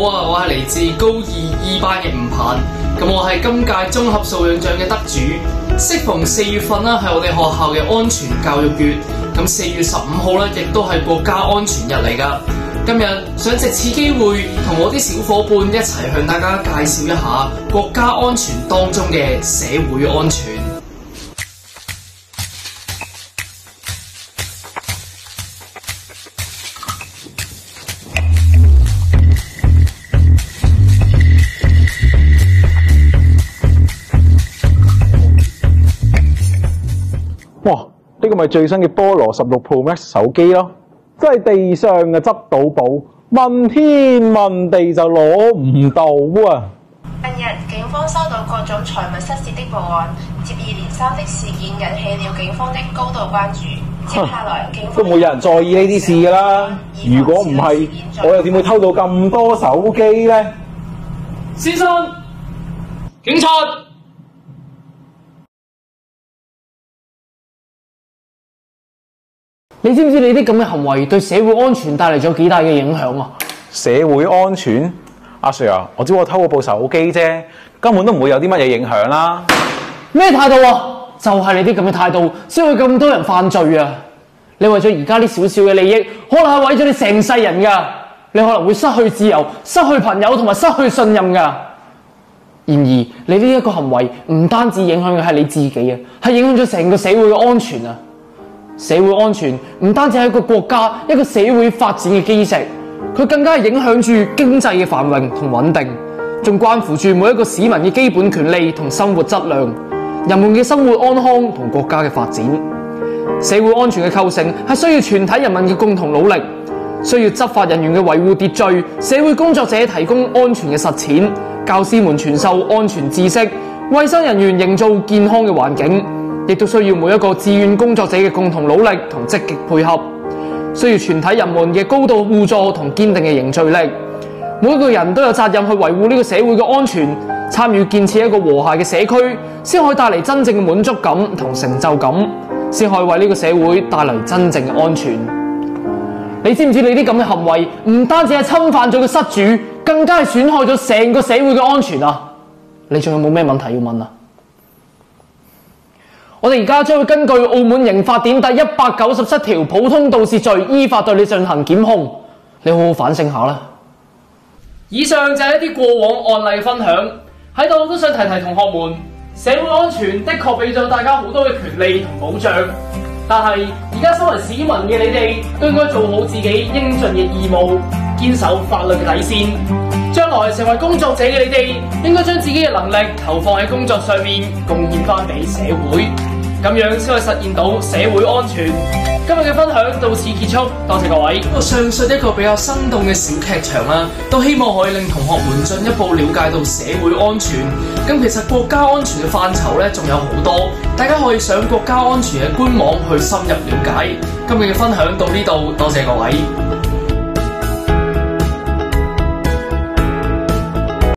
啊，我係嚟自高二 E 班嘅吳鵬，咁我係今屆綜合素養獎嘅得主。適逢4月份啦，係我哋學校嘅安全教育月，咁4月15號咧，亦都係國家安全日嚟㗎。今日想藉此機會，同我啲小伙伴一齊向大家介紹一下國家安全當中嘅社會安全。哇！呢個咪最新嘅菠蘿16 Pro Max 手機咯，真係地上嘅執到寶，問天問地就攞唔到啊！近日警方收到各種財物失竊的報案，接二連三的事件引起了警方的高度關注。接下來，警方都冇有人在意呢啲事㗎啦。如果唔係，我又點會偷到咁多手機呢？先生，警察！你知唔知你啲咁嘅行為對社會安全帶嚟咗幾大嘅影響啊？社會安全？阿 Sir 啊，我只不過偷嗰部手機啫，根本都唔會有啲乜嘢影響啦。咩態度啊？就係你啲咁嘅態度，先會咁多人犯罪啊！你為咗而家啲少少嘅利益，可能係毀咗你成世人噶。你可能會失去自由、失去朋友同埋失去信任噶。然而，你呢一個行為唔單止影響嘅係你自己啊，係影響咗成個社會嘅安全啊！社會安全唔單止係一個國家、一個社會發展嘅基石，佢更加係影響住經濟嘅繁榮同穩定，仲關乎住每一個市民嘅基本權利同生活質量，人們嘅生活安康同國家嘅發展。社會安全嘅構成係需要全體人民嘅共同努力，需要執法人員嘅維護秩序，社會工作者提供安全嘅實踐，教師們傳授安全知識，衛生人員營造健康嘅環境。亦都需要每一個志願工作者嘅共同努力同積極配合，需要全體人們嘅高度互助同堅定嘅凝聚力。每一個人都有責任去維護呢個社會嘅安全，參與建設一個和諧嘅社區，先可以帶嚟真正嘅滿足感同成就感，先可以為呢個社會帶嚟真正嘅安全。你知唔知你啲咁嘅行為唔單止係侵犯咗個失主，更加係損害咗成個社會嘅安全啊！你仲有冇咩問題要問啊？我哋而家將會根據澳門刑法典第197條普通盜竊罪，依法對你進行檢控。你好好反省下啦。以上就係一啲過往案例分享，喺度都想提提同學們，社會安全的確俾咗大家好多嘅權利同保障，但係而家身為市民嘅你哋都應該做好自己應盡嘅義務，堅守法律嘅底線。將來成為工作者嘅你哋，應該將自己嘅能力投放喺工作上面，貢獻翻俾社會。咁樣先可以實現到社會安全。今日嘅分享到此結束，多謝各位。上述一個比較生動嘅小劇場啦，都希望可以令同學們進一步了解到社會安全。咁其實國家安全嘅範疇咧，仲有好多，大家可以上國家安全嘅官網去深入了解。今日嘅分享到呢度，多謝各位。